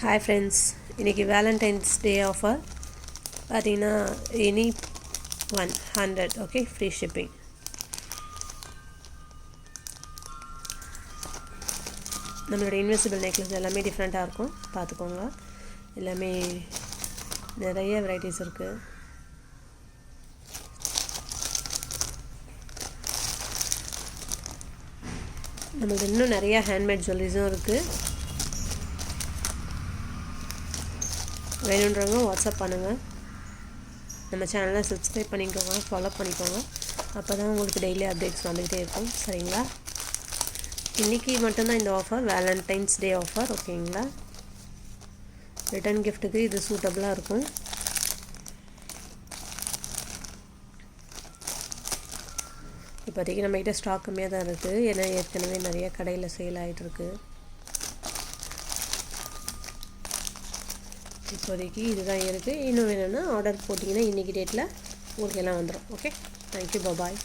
Hi friends, இன்னைக்கு Valentine's Day offer பார்த்தீங்கன்னா any 100 okay free shipping. நம்மளோட இன்வெஸ்டிபிள் நெக்லஸ் எல்லாமே டிஃப்ரெண்ட்டாக இருக்கும், பார்த்துக்கோங்க. எல்லாமே நிறைய வெரைட்டிஸ் இருக்குது. நம்மளுக்கு இன்னும் நிறைய ஹேண்ட்மேட் ஜுவல்லரிஸும் இருக்குது. வேணுன்றவங்க வாட்ஸ்அப் பண்ணுங்கள். நம்ம சேனலை சப்ஸ்கிரைப் பண்ணிக்கோங்க, ஃபாலோ பண்ணிக்கோங்க. அப்போ தான் உங்களுக்கு டெய்லி அப்டேட்ஸ் வந்துக்கிட்டே இருக்கும். சரிங்களா? இன்றைக்கி மட்டும்தான் இந்த ஆஃபர், வேலண்டைன்ஸ் டே ஆஃபர். ஓகேங்களா? ரிட்டன் கிஃப்ட்டுக்கு இது சூட்டபுளாக இருக்கும். இப்போதைக்கு நம்மகிட்ட ஸ்டாக் கம்மியாக தான் இருக்குது, ஏன்னா ஏற்கனவே நிறைய கடையில் சேல் ஆகிட்டுருக்கு. இப்போதைக்கு இதுதான் இருக்குது. இன்னும் வேணும்னா ஆர்டர் போட்டிங்கன்னா இன்றைக்கி டேட்டில் உங்களுக்கு எல்லாம் வந்துடும். ஓகே, தேங்க்யூ, பாய்.